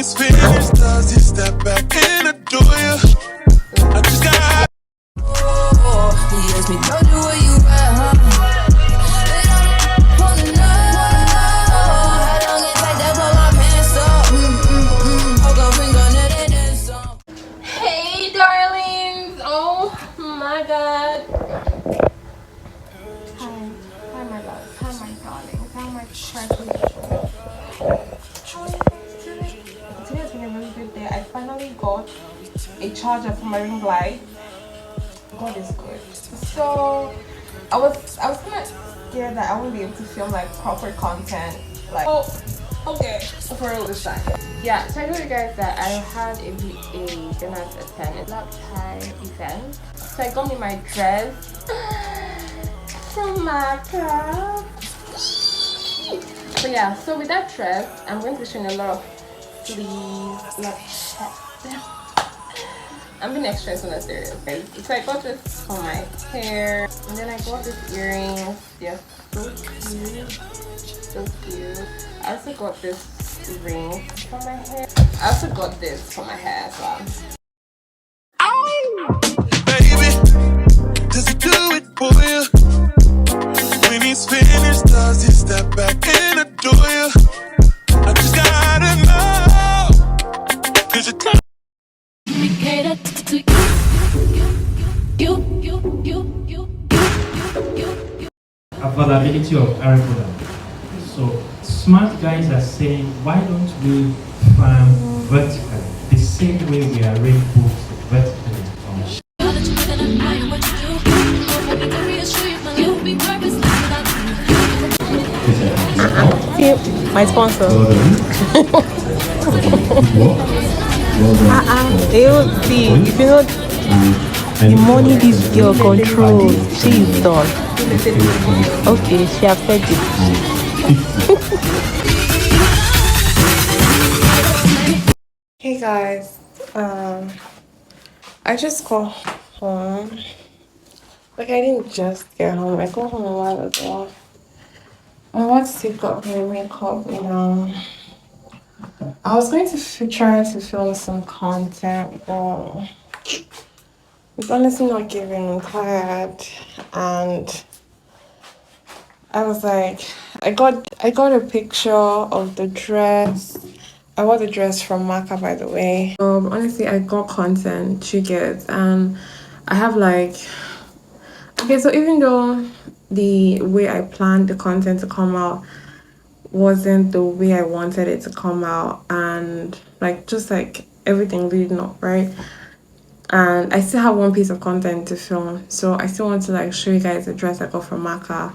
he's finished, does he step back in the door? I just got. He asked me, told you where you at, huh? Pulling up. How long it take to pull my pants up? Poke a finger, nut it in some. Hey, darlings. Oh my God. Hi. Hi, my loves. Hi, my darlings. Hi, my precious. Today has been a really good day. I finally got a charger for my ring light. God is good. So I was kind of scared that I wouldn't be able to film like proper content. Like, oh, okay, for real this time. Yeah, so I told you guys that I had a dinner at 10. It's not time event. So I got me my dress from Makalive. So yeah, so with that dress, I'm going to show you a lot of sleeves, a lot of chest. I'm being extra on that serious, okay? So I got this for my hair, and then I got these earrings. They're so cute, so cute. I also got this ring for my hair. I also got this for my hair as well. Oh, baby, does he do it for you? When he's finished, does he step back in the door? I just gotta know. Cause you take availability of Aripoda. So smart guys are saying, why don't we farm vertically, the same way we arrange books vertically? My sponsor. See, if you know the money this girl controls, she is done. Okay, she has said it. Hey guys, I just got home. Like I didn't just get home. I got home a while ago. I want to take off my makeup, you know. I was going to try to film some content, but it's honestly not giving. I'm tired, and I was like, I got a picture of the dress. I bought the dress from Maka, by the way. Honestly, I got content, she gets, and I have like, okay, so even though the way I planned the content to come out wasn't the way I wanted it to come out, and like just like everything leading up, right? And I still have one piece of content to film, so I still want to like show you guys the dress I got from Maka.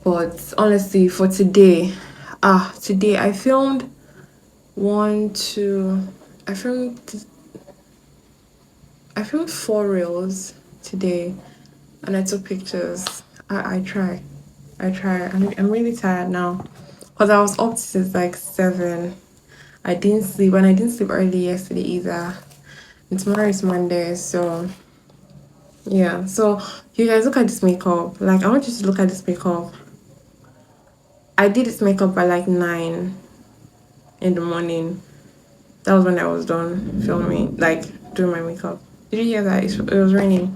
But honestly, for today, today I filmed I filmed 4 reels today, and I took pictures. I try. I'm really tired now, because I was up since like 7. I didn't sleep, and I didn't sleep early yesterday either. And tomorrow is Monday, so yeah. So you guys, look at this makeup. Like, I want you to look at this makeup. I did this makeup by like 9 in the morning. That was when I was done filming, like doing my makeup. Did you hear that? It was raining.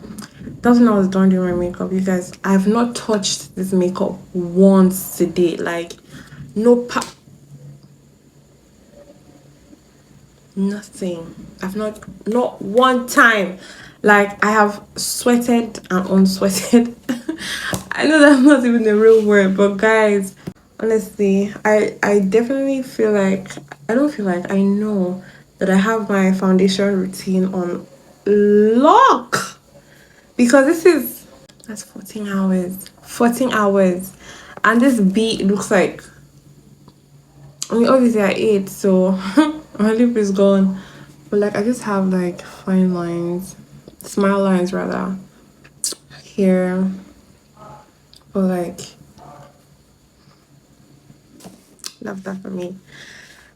That was when I was done doing my makeup. You guys, I have not touched this makeup once today. Like, nothing. I've not one time. Like, I have sweated and unsweated. I know that's not even the real word, but guys, honestly, I definitely feel like, I know that I have my foundation routine on lock, because that's 14 hours, and this beat looks like, I mean, obviously I ate, so my lip is gone, but like I just have like fine lines, smile lines rather, here, but like, love that for me.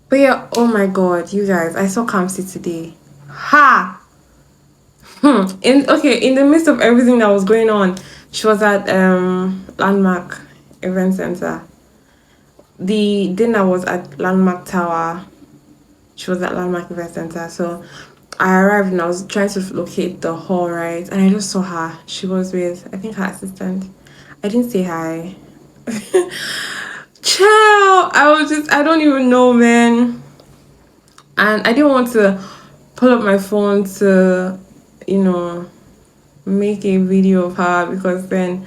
But yeah, oh my god, you guys, I saw Kamsi today. Ha! In the midst of everything that was going on, she was at Landmark Event Center. The dinner was at Landmark Tower. She was at Landmark Event Center. So I arrived and I was trying to locate the hall, right? And I just saw her. She was with, I think, her assistant. I didn't say hi. Ciao! I don't even know, man. And I didn't want to pull up my phone to, you know, make a video of her because then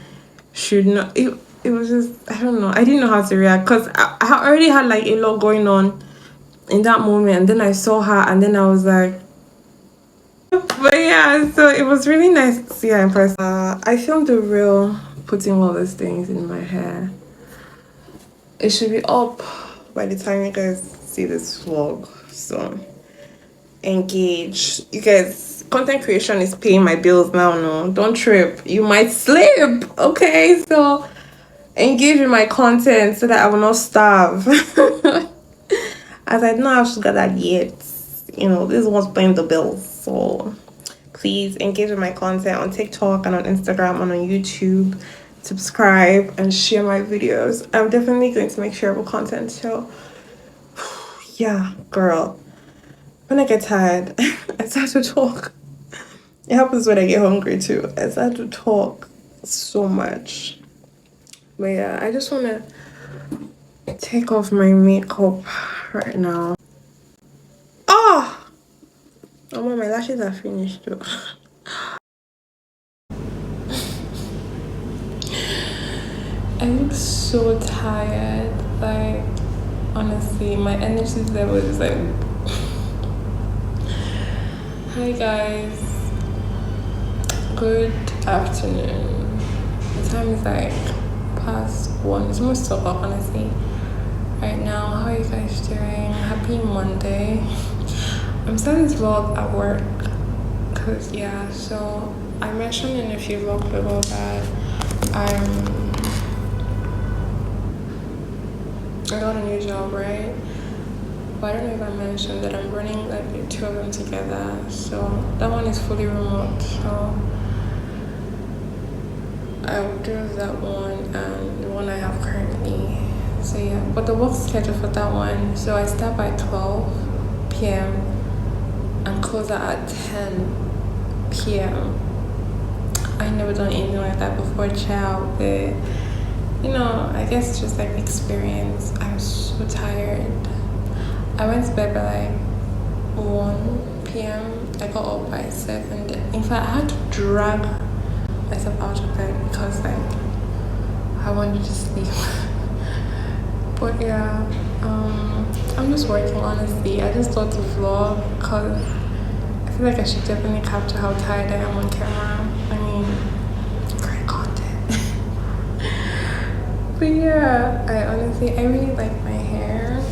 she'd not. It was just, I don't know. I didn't know how to react because I already had like a lot going on in that moment. And then I saw her and then I was like, but yeah, so it was really nice to see her in person. I filmed a reel putting all these things in my hair. It should be up by the time you guys see this vlog. So engage. You guys, content creation is paying my bills now. No, don't trip. You might slip. Okay, so engage with my content so that I will not starve. As I don't have sugar that yet. You know, this one's paying the bills. So please engage with my content on TikTok and on Instagram and on YouTube. Subscribe and share my videos. I'm definitely going to make shareable content. So yeah, girl. When I get tired, I start to talk. It happens when I get hungry too. I start to talk so much. But yeah, I just want to take off my makeup right now. Oh! Oh, my lashes are finished too. I look so tired. Like, honestly, my energy level is like... Hi guys. Good afternoon. The time is like past 1. It's almost 2 o'clock, honestly. Right now, how are you guys doing? Happy Monday. I'm starting this vlog at work. Cause yeah, so I mentioned in a few vlogs ago that I got a new job, right? But I don't know if I mentioned that I'm running like the 2 of them together. So that one is fully remote. So I will do that one and the one I have currently. So yeah, but the work schedule for that one. So I start by 12 p.m. and close out at 10 p.m. I never done anything like that before, child, but you know, I guess it's just like experience. I'm so tired. I went to bed by like 1 p.m. I got up by 7. In fact, I had to drag myself out of bed because like I wanted to sleep. But yeah, I'm just working, honestly. I just thought to vlog because I feel like I should definitely capture how tired I am on camera. I mean, great content. But yeah, I really like my hair.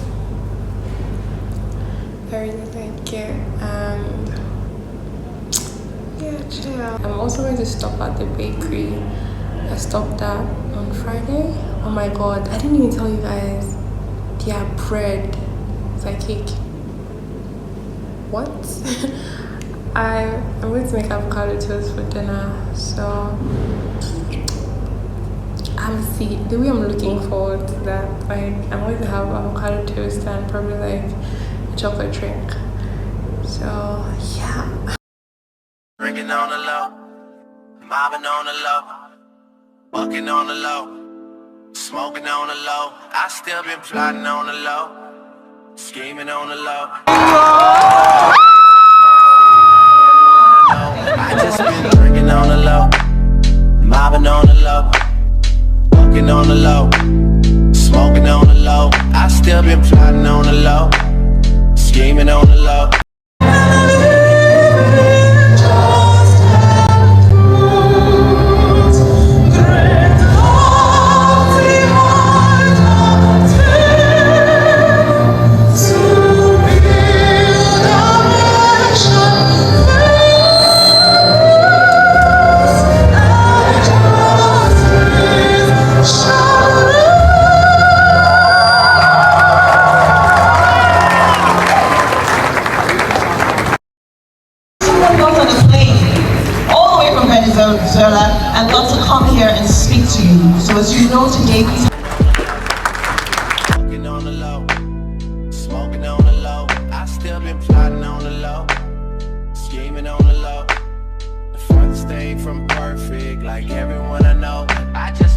I really like it, and yeah, chill. I'm also going to stop at the bakery. I stopped at on Friday. Oh my god, I didn't even tell you guys. Their bread is like cake. What? I'm going to make avocado toast for dinner. So the way I'm looking forward to that, like I'm going to have avocado toast and probably like a chocolate drink. So yeah. Drinking on the low, mobbing on the low, bucking on the low, smoking on the low. I still been plotting on the low, scheming on the low. I just been drinking on the low, mobbing on the low, bucking on the low, smoking on the low. I still been plotting on the low, scheming on the low. low, scheming on the low. The farthest thing from perfect, like everyone I know. I just